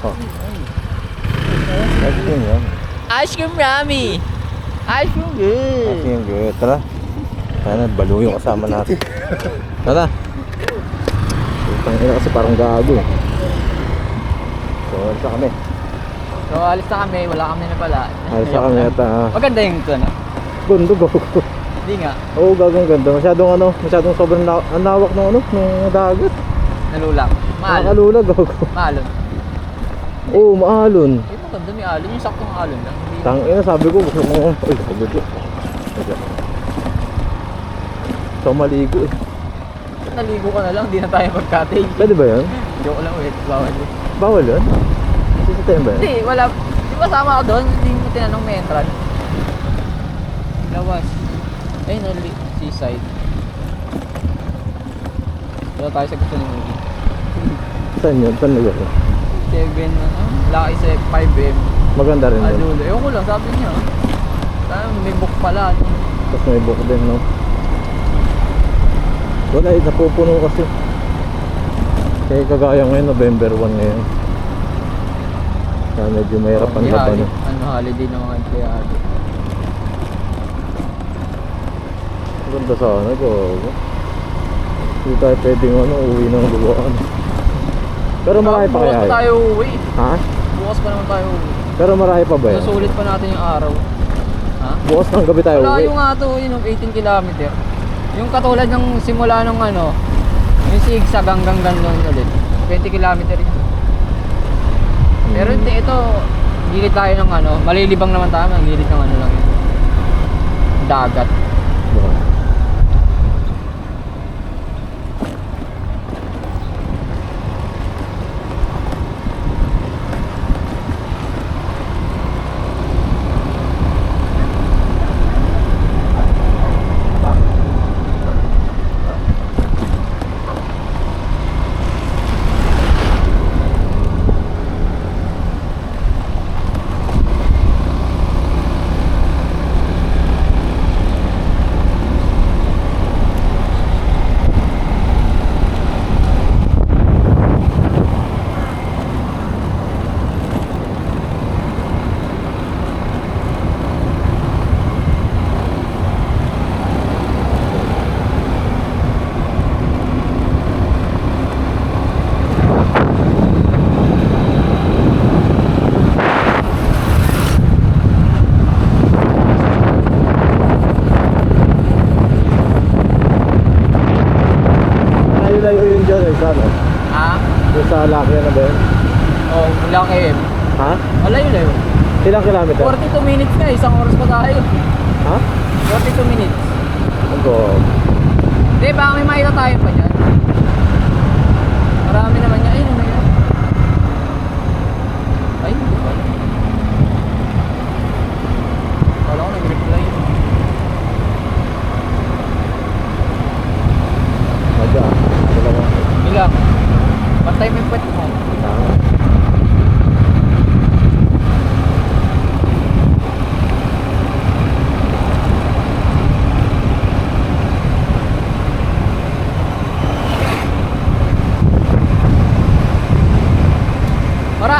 Oh. Ice cream yan. Ice cream yummy. Ice cream good. Ice cream good. Tara. Sana balo yung kasama natin. Tara. Putang ina kasi parang gago eh. So, alis na kami. So alis na kami, wala kami na pala. Alis na kami ata. Maganda yung ito na. Gundo, gago. Hindi nga. Oo, gagong ganda. Masyadong sobrang ang lawak ng ng dagat. Nalulak. Maalon. Nakakalula, gago. Maalon. Oo, maalon. Ay, maganda may alon. Yung saktong alon lang. Hindi Tangina, sabi ko, gusto mo. Uy, sabi ko. So, maligo eh. naligo ka na lang, hindi na tayo mag-cottage. Pwede ba yan? Joke lang, wait. Bawal yun. Bawal yun? Sisitayin ba yan? Hindi, wala. Di ba sama ako doon? Hindi mo tinanong may entrance. Lawas. Ay, seaside. Wala tayo sa gusto ni movie. Saan yun? Saan lugar yun? 7, Laki sa 5M. Maganda rin yun. Alulo. Ewan ko lang, sabi niya. Tayo, may book pala. Tapos may book din, no? Wala eh, napupuno kasi. Kaya kagaya ngayon, November 1 ngayon. Kaya medyo mahirap ang laban. Ano, holiday ng mga empleyado. Ganda sana, gago. Hindi tayo pwedeng uwi ng luwaan. Pero marami pa kaya Bukas pa tayo uwi. Ha? Bukas pa naman tayo uwi. Pero marami pa ba yan? Nasulit pa natin yung araw. Ha? Bukas ng gabi tayo Wala uwi. yung nga to, yung 18 kilometer. Yung katulad ng simula ng yung zigzag hanggang ganun ulit. 20 kilometer yun. Pero ito, gilid tayo ng malilibang naman tayo, ang gilid ng lang yun. Dagat. Layo yun dyan eh, sana. Ha? Yung sa Lacya na ba yun? Oh, mula KM. Ha? Wala yun yun. Ilang kilometer? 42 minutes na, isang oras pa tayo. Ha? 42 minutes. Ano? Di ba, may makita tayo pa dyan? Marami naman yan. Ayun, may ay, hindi pa. Wala ko nag-reply. Madya. Dalawa. Ilang? Pantay mo yung pwet mo. Tama.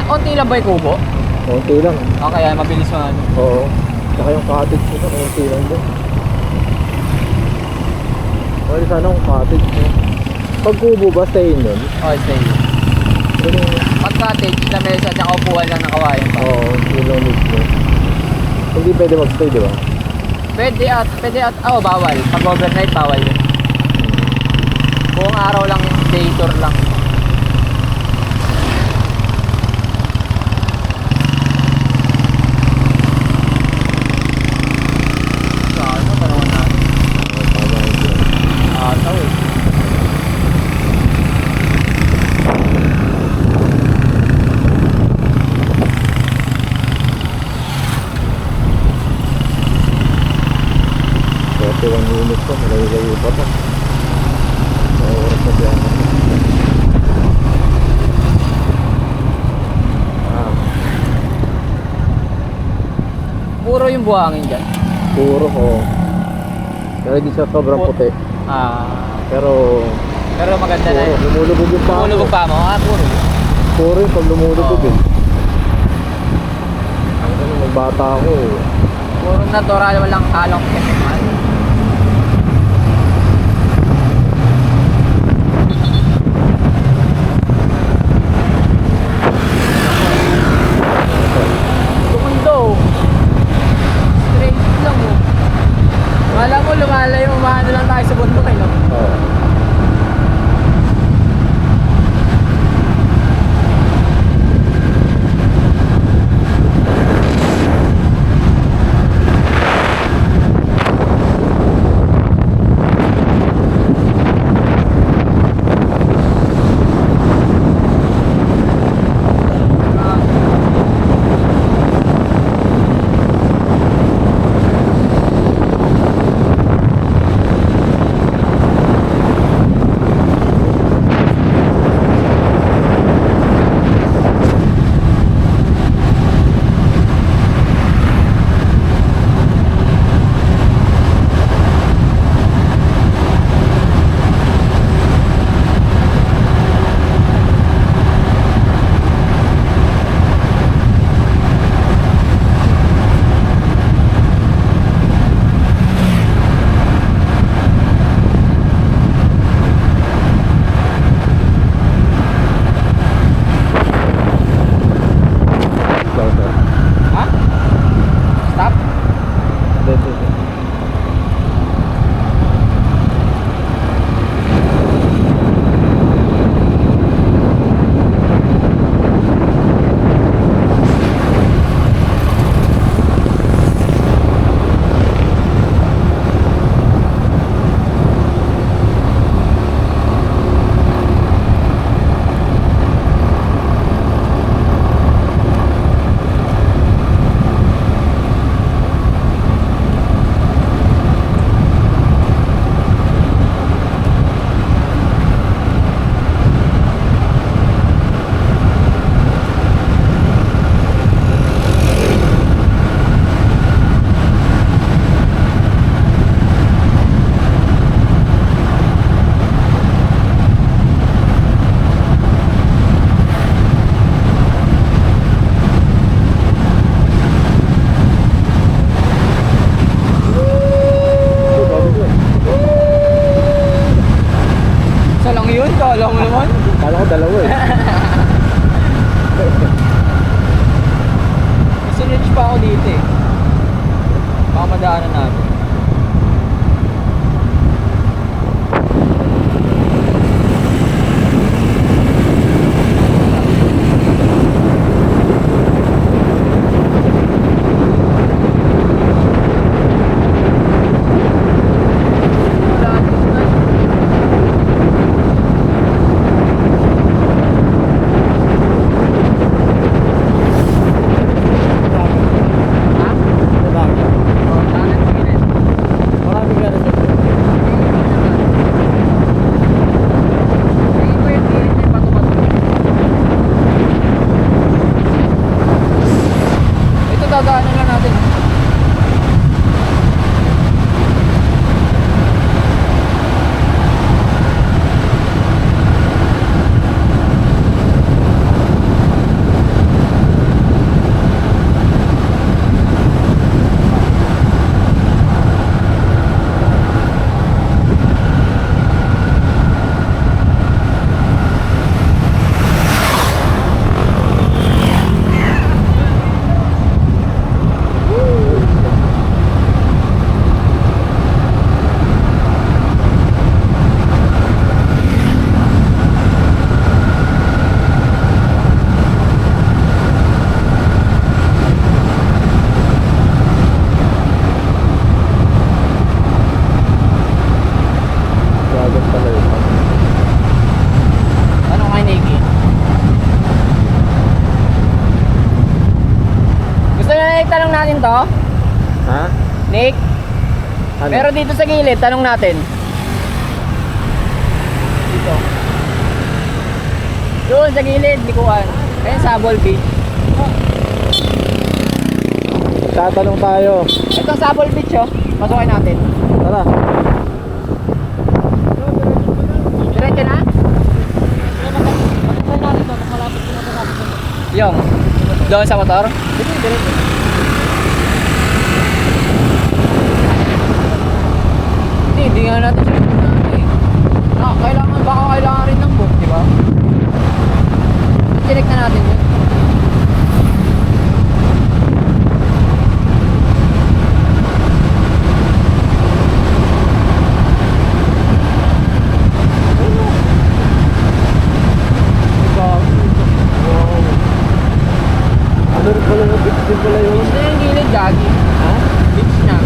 Onti lang ba yung kubo? Konti lang. Kaya mabilis yung Oo. Saka yung cottage nito, konti lang doon. Wala sana kung cottage mo. Pag kubo ba, stay in yun? Okay, stay. Pag cottage, na mesa, tsaka upuan lang ng kawayan pa. Oo, yun lang mismo. Hindi pwede magstay, di ba? Pwede at, bawal. Pag overnight, bawal yun. Buong araw lang, day tour lang. Minutes pa, malayo-layo pa pa. May oras na biyahe. Puro yung buhangin dyan. Puro ko. Pero hindi siya sobrang puti. Pero Pero maganda na yun. lumulubog yung paa. Lumulubog pa mo? Puro. Puro yung pag lumulubog eh. Nung bata ako, Puro natural, walang halong chemical. Tumundo. Straight lang oh. Wala mo, lumalayo, umahano lang tayo sa bundok eh, no? oh. Ha? Stop? Isa lang yun, kala mo naman. Kala ko dalawa eh. Sinitch pa ako dito eh. Baka madaanan natin. Ha? Oh, tanan mo gilid. Maraming gano'n dyan. Tingin ko yung gilid niya, bato-bato. Ito dadaanan lang natin. Gagat pala yun. Ano kay Nikki? Gusto na itanong natin to? Ha? Nick? Ano? Pero dito sa gilid, tanong natin. Dito. Doon sa gilid, likuan. Kaya sa Sabol Beach. Tatanong tayo. Ito Sabol Beach oh. Pasukin natin. Tara. Diretso na? Yung. Doon sa motor? Sige, diretso. Hindi nga natin siya eh. Kailangan, baka kailangan rin ng book, di ba? Check na natin yun. Ano rin pala na beach din pala yun? Beach na yung gilid, gagi. Ha? Beach na.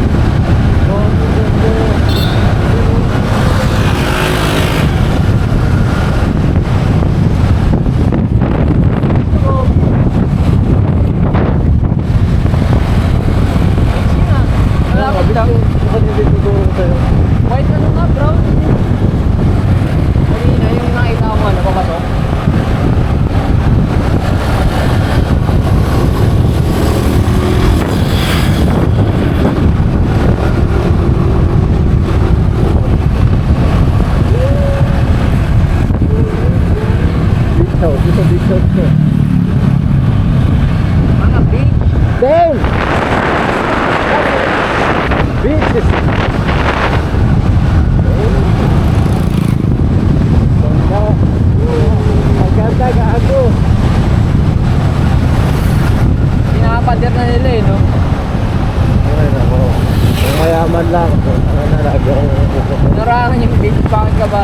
Malapit lang. Bakit hindi tutulong sa'yo? White ano nga, brown. Kanina, yung nakita ko nga, napapasok. Beach house, dito beach house mo. Mga beach. Damn! Beaches! Maganda ka ako. Pinapadir na nila eh, no? Ay nako. Kung mayaman lang, kung ano na lagi akong pupunta. Narangan yung beach, bakit ka ba?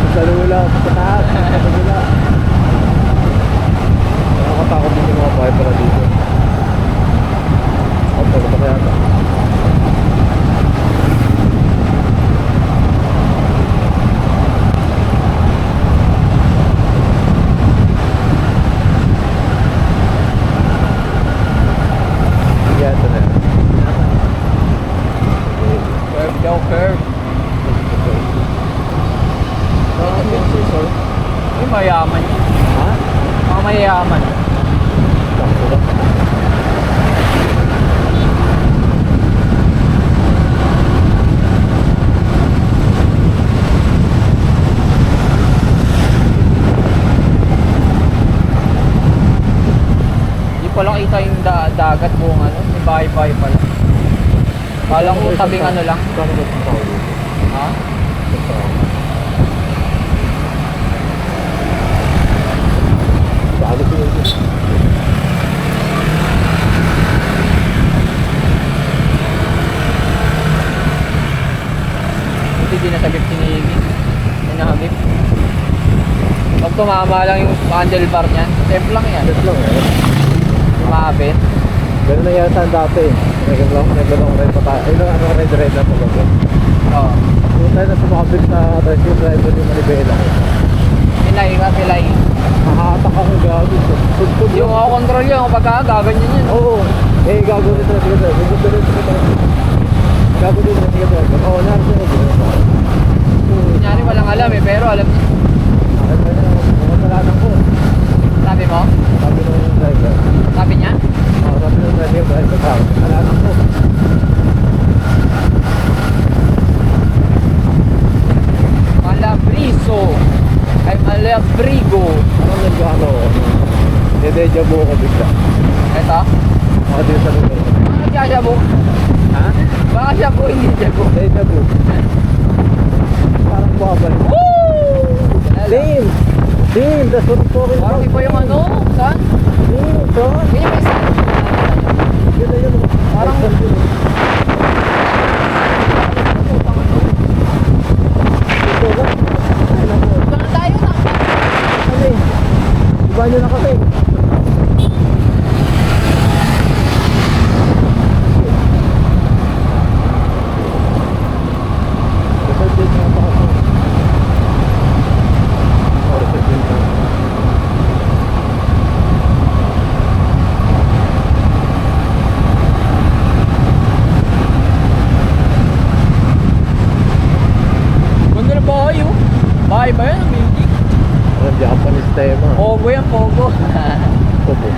Sa lula, sa taas, sa lula. Nakakatakot din yung mga bahay para dito. Ang pagkata kaya ito. Yeah, ito na yan. Curve daw, curve. Yung mayaman yun. Ha? Mga mayayaman. Sakto lang. Hindi pala kita yung dagat buong ano, may bahay-bahay pala. Kala ko tabing ano lang. Kano ba itong tao dito? Ha? Itong tao. Bago ko yun. Buti di nasagip si Niggy. Nanahagip. Pag tumama lang yung handlebar niyan, step lang yan. Set lang eh. Lumapit. Ganun na yata ang dati. Nagano rin pa tayo. Ay, ano rin red na pagkakas. Oo. Kung tayo na sumabit sa tricycle driver yung Manibela. Pilay ka, pilay. Nakahatak ako gago. Tugtog Yung ako control yun, kapag gaganyan yun. Oo. Eh, gago rin talaga driver. Gusto rin talaga. Gago din talaga driver. Oo, narin siya. Kunyari walang alam eh, pero alam niya. Mga salanan ko. Sabi mo? Sabi ng driver. Sabi niya? Oo, sabi ng driver. Salanan ko. Malabriso. Ay, Malabrigo. Ano nag-ano? Dedeja buo ko bigla. Ito? Ako din sa lugar. Baka siya siya po. Ha? Baka siya po, hindi siya po. Deja buo. Parang buwabalik. Woo! Same! Same! That's what I'm talking Parang about. iba yung ano, saan? Same, son! Ganyan may saan. Yun na Parang... Saan tayo na? Iba nyo na kasi. Ganda na bahay oh. Bahay ba yan? Building? Parang Japanese tema. Pogo yan, Pogo. Tubo.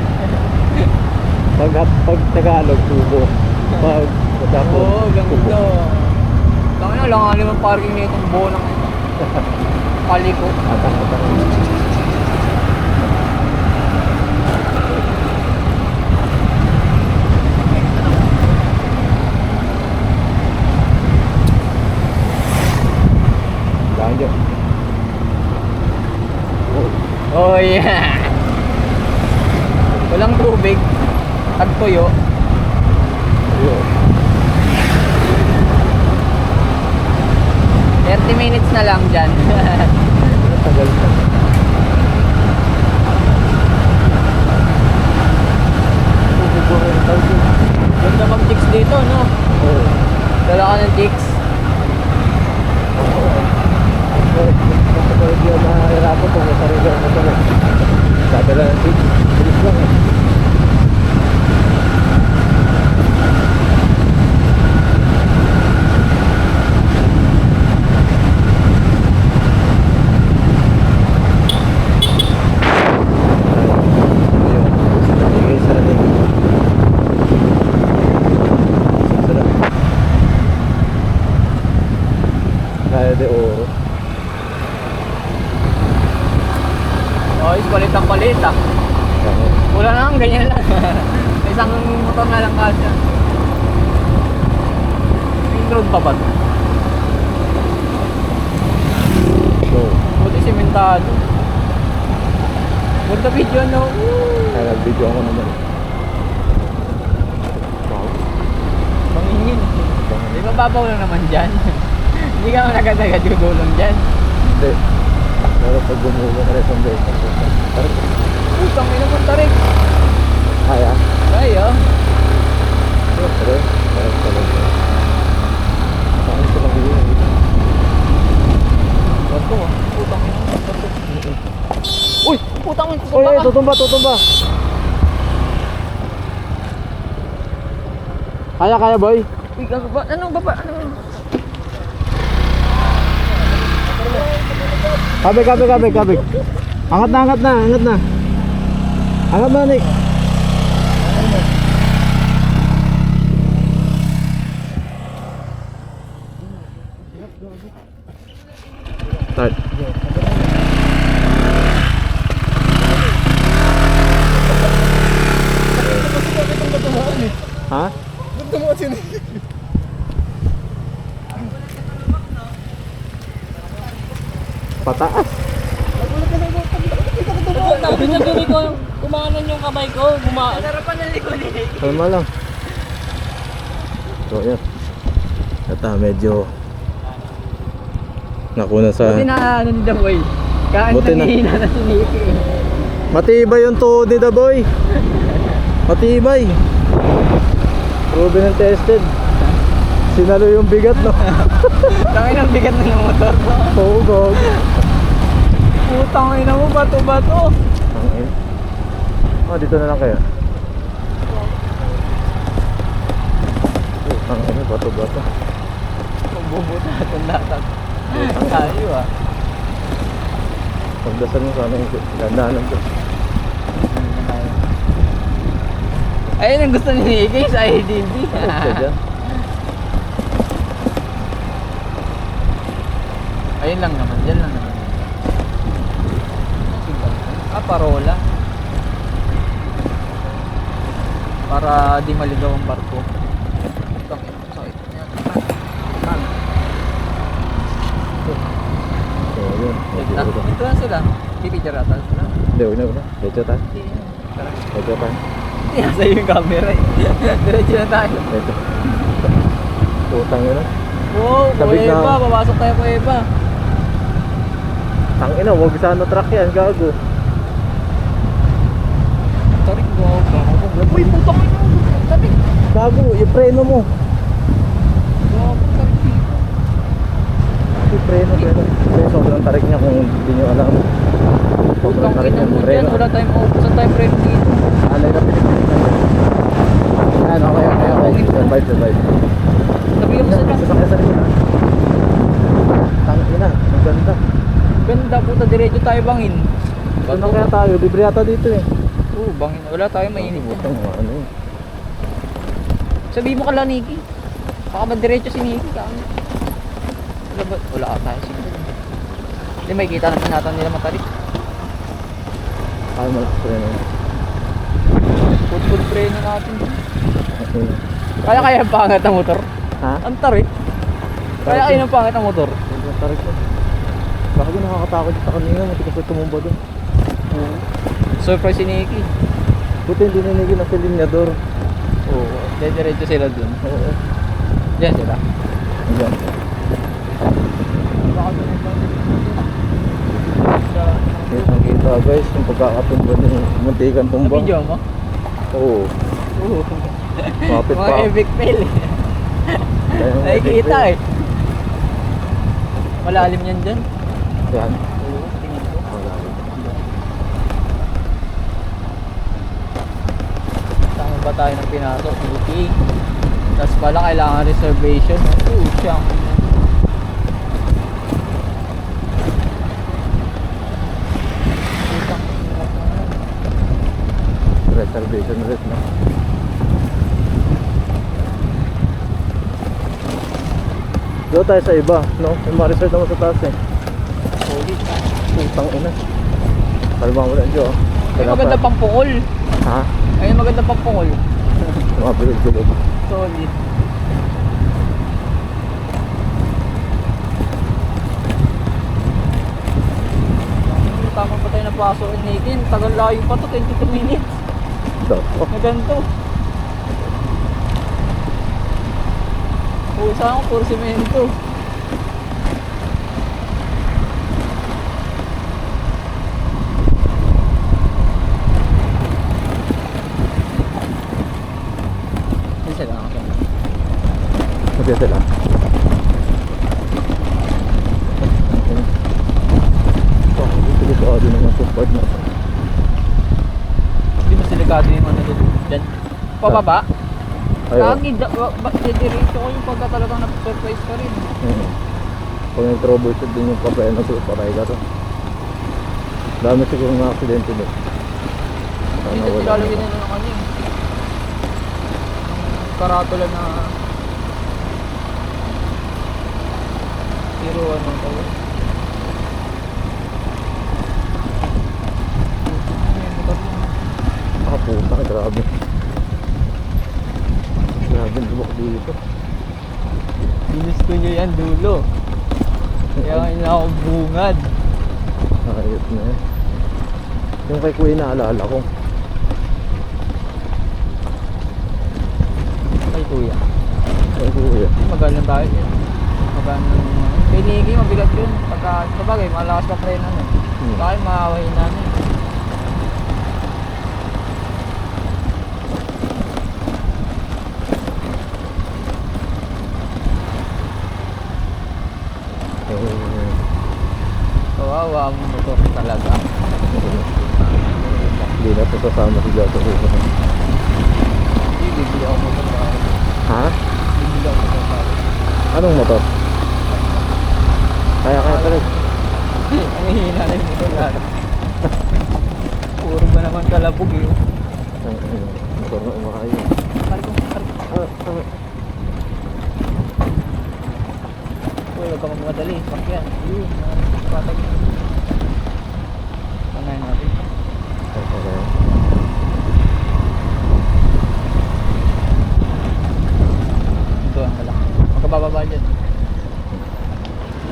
Pag Tagalog, tubo. Pag Japan, Oo, tubo. ganda. Tangin na, lang naman parking na itong buo ng ito. Paliko. Atang. Lanjut. Oh yeah. Walang tubig. Tagtuyo. Yo. 30 minutes na lang dyan. Tagal na. Ganda mag-chicks dito, no? Oo. Dala ka ng chicks. Kapag yun nahihirapan kung masarili ang motor. Sabi lang ng bilis lang eh. Kaya de oro. Oh, palit ang palit ah. Wala na ang ganyan lang. Isang motor na lang kasi. Main road pa ba? So, Buti simentado. Ganda video no? kaya nag-video ako naman. Wow. Pangingin. Di ba babaw lang naman dyan? Hindi ka mo nagadagat yung gulong dyan. Hindi. Pero pag gumulo ka rin sa beses. Parang, Putang ina mo tarik. kaya. Kaya. Pero, parang talaga. Parang ito lang yun. Bato ah. Putang ina. Bato. Uy! Putang ina. Uy, uy, tutumba. Kaya boy. Uy, gago ba? Ano ba? Ano? Kabig. Angat na. Angat na, Nick. Start. Ha? Pataas. Sabi niya gini ko, kumanan yung kamay ko, Sarapan ng likod eh. Kalma lang. So, yan. Ito, medyo nakuna sa... Buti na ano ni The Boy. Kahit Buti na. nanghihina na si Nicky. Matibay yung tuhod ni The Boy. Matibay. Proven and tested. Sinalo yung bigat, no? Tangin ang bigat ng motor ko. Oo, gog. Putang ina mo, bato-bato. Ang oh, dito na lang kaya. Ang bato-bato. Magbubuta itong lahat. Tayo ah. Pagdasal mo sana yung gandaanan ko. Ayun ang gusto ni Nicky sa IDB. Siya dyan. Ayun lang naman, dyan lang naman. Parola. Para di maligaw ang barko. Sakit niya. So, yun. Dito na sila. Pipicture ata sila. Hindi, huwag na. Lecho tayo. Tara. Lecho tayo. Nasa yung camera eh. Diretso na tayo. Ito. Putang ina. Wow, Sabik na. Kuweba. Papasok tayo Kuweba. Tang ina, wag sana truck yan, gago. Tarik mo. Uy, putang ina. Tarik. Gago, yung preno mo. Wow, tarik dito. Yung preno. Kaya sobrang tarik niya kung hindi nyo alam. Sobrang Putang tarik ina niya mo yung dyan. preno. Wala tayong maupusan tayong friend dito. Alay na pinipilit na yun. Yan, okay. Survive. Sabihin mo sila. Sasakya sa likod ha. Tang ina, ang ganda. Ganda puta. Diretso tayo bangin. Ano kaya tayo? Libre yata dito eh. Oo, bangin. Wala tayong mainit. Butang mga ano eh. Sabihin mo kala Nikki. Baka ba diretso si Nikki ka? Wala ba? Wala ka tayo siguro. Hindi may kita naman natin nila matarik. Ay, malakas preno. Full preno natin. Okay. Kaya ang pangat ang motor. Ha? Ang tarik. Kaya ng pangat ang motor. Sobrang tarik ko. Bakit yung nakakatakot sa kanina? Matikas ko tumumba doon. Surprise si Nikki. Buti hindi ninigil ang silinyador. Oo. Diretso sila dun. Oo. Diyan sila. Ayan. Baka dun yung Kita guys, yung pagkakatumba ng muntikan Sa tumbang. video mo? Oo. Oo. Mapit Mga pa. epic fail. Kaya yung Nakikita epic eh. Malalim yan dyan. fail. Yan. Oo, tingin ko. Saan ba tayo ng pinasok? Okay. Tapos pala kailangan reservation. Oo, siyang. Reservation rate na. Doon tayo sa iba, no? May mga resort naman sa taas eh. Solid. Putang ina. Kalmang mo lang dyan. Ay, maganda pang pungol. Ha? Ay, maganda pang pungol. Mga bilog-bilog. Solid. Tama pa tayo na paso in Nathan. Tagal layo pa to, 22 minutes. Oh, Na ganito. Saan ako puro semento. Isa lang ako. maganda sila. So, delikado naman sa part na ito. Hindi mas delikado yung ano doon. Dyan. Pababa? Ayaw. Kagi, diretso ko yung pagka talagang na-surprise ka rin. Pag nag-troubleshoot din yung papel na ito, patay ka to. Dami siguro mga aksidente doon. Sana Dito wala ilalagay naman. nila ng ano yung karatula na zero ano tawag. Ah, puta, grabe. Grabe, lubak dito. Ginusto nyo yan dulo. Kaya ngayon ako bungad. Ayos na yan. Yung kay Kuya naalala ko. Ay kuya. Kay Kuya. Magalang tayo yun. Magalang kay Nikki mabigat yun. Pagka sabagay malakas pa preno nun. Bakit maawahin namin. Kawawa ang motor talaga. Hindi na ito sasama si Gato. Hindi, bibili ako motor sa akin. Ha? Bibili ako motor sa akin. Anong motor? Kaya talaga. Ang hihina na yung motor natin. Puro ba naman kalabog eh. Ang motor na umakayo. Uy, huwag ka magmadali. Pakyan. Yun, patag na. Panayin natin. Ito ang malaki. Magkabababa dyan.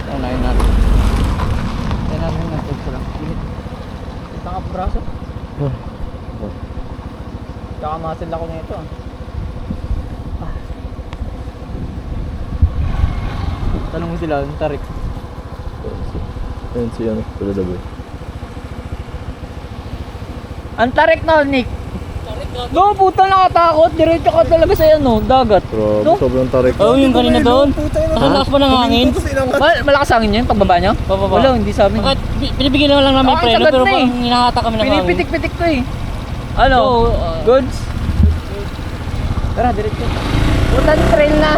Panayin natin. Panayin natin yung nagtagsa lang. Init. Kita ka braso. Tsaka nagmamasid ako nito. Ah. Tanong mo sila, yung tarik. Ayun si ano, pala daboy. Ang tarik na, Nick. No, puta nakatakot. Diretso ka talaga sa ano, dagat. Grabe, No? sobrang tarik. Oo, yung kanina doon. Ang lakas pa ng hangin. Malakas hangin yun, pagbaba nyo? Pababa. Wala, hindi sa amin. Bakit? Pinibigyan lang namin Ay, preno sagad pero na eh. parang hinahata kami ng hangin. Pinipitik-pitik ko eh. Ano? So, Goods? Tara, diretso. Putan trail na.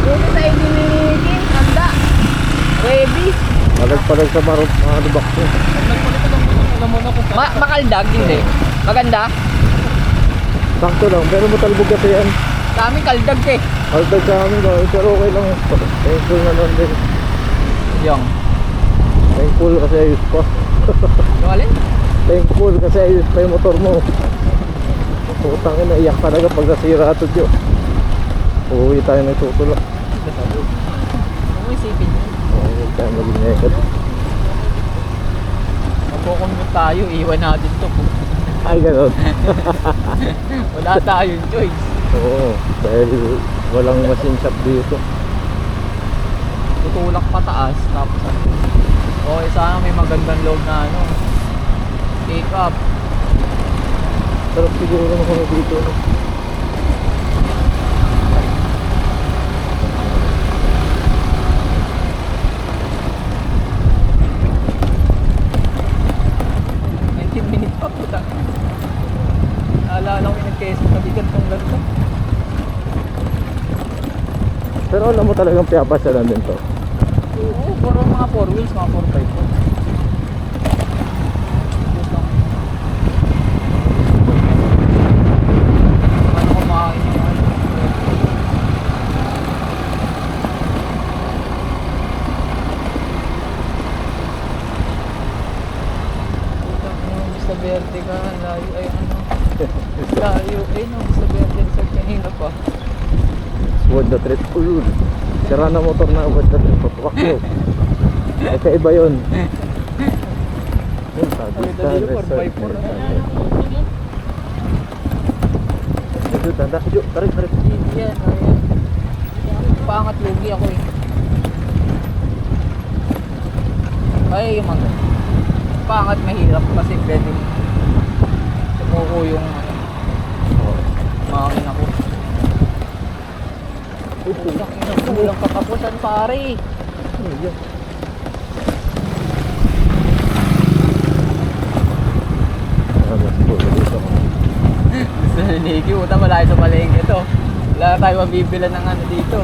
Dito sa idinigin. Handa. Ready. Palag-palag sa mga lubak ko. Alam mo na kung Makaldag, hindi. Maganda. Sakto lang, pero matalbog kasi yan. Sa amin kaldag eh. Altag sa amin daw, pero okay lang. Thankful na lang din. Yung. Thankful kasi ayos pa. Yung alin? Thankful kasi ayos pa yung motor mo. Putang ina, iyak talaga pag nasira ito dyo. Uuwi tayo ng tutulak. Ano mo isipin nyo? Uuwi tayo maging nekad. Magkukumot tayo, iwan natin to. Ay, gano'n. Wala tayong choice. Oo, dahil walang machine shop dito. Tutulak pataas, tapos ano. Okay, sana may magandang load na ano. Take up. Sarap siguro na kami dito. No? Minutes pa puta. Naalala ko yung nag-keso sa bigat tong ganito. Pero alam mo talagang piyapasyalan din to. Oo, puro mga 4 wheels, mga 4x4. Ano kumakain yung ano? Putang ina mo, Vista Verde ka, layo ay ano. Layo, ay no, Vista Verde, sa kanina pa. Wood na trip. Uy, sira na motor na wood na trip. Patuwak mo. Ay, kaiba yun. Yun, sabi Ay, sa dali, resort. 4x4 na. Ito, tanda. Ito, tarik. Yan, ayan. Paangat lugi ako eh. Ay, yung mga paangat mahirap kasi pwedeng sumuko yung ano, makakina ko. Putang ina, kulang katapusan pare. Ano yun? Ano, siguro dito. Gusto na Nicky, puta malayo sa palengke ito. Wala tayo mabibila ng ano dito.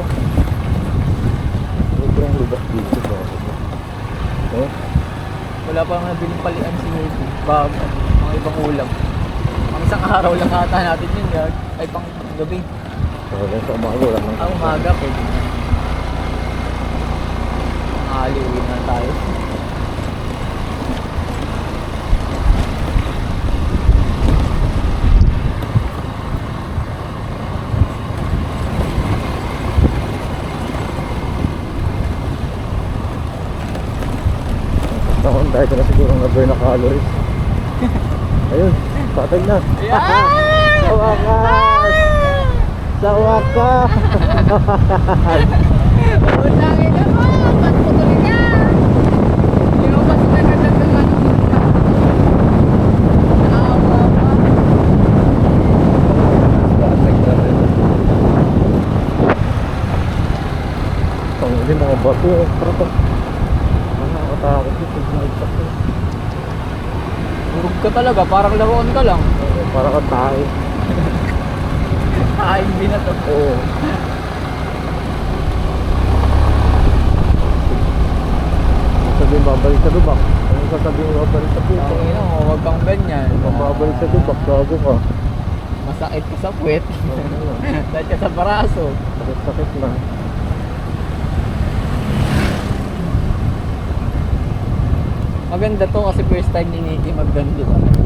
Sobrang lubak dito. Oh, Wala pa nga nabiling palian si Nicky. Bago, mga ibang ulam. Ang isang araw lang ata natin yun, yag. Ay pang gabi. talagang sa umaga wala nang Ah, umaga pwede na. Aliwin na tayo. taon dahil ko na siguro na-burn na calories. Ayun, patag na. Sa wakas! Sa wakas! Utangin na mo! Pagputuloy niya! Lumabas na ganda ng ano. Naawa pa. Patag na rin. Panguli mga bato. Tara. Nakakatakot dito. Bumagsak na. Durog ka talaga, parang laruan ka lang. Para kang tayo. Hindi na to. Oo. Sabihin babalik sa lubak. Ano sasabihin babalik sa puso? Ang ina mo, huwag kang ganyan. Babalik sa lubak, gago ka. Masakit ka sa puwet. Dahil ka sa braso. Sakit na. Maganda to kasi first time ni Nicky mag-gun, di ba?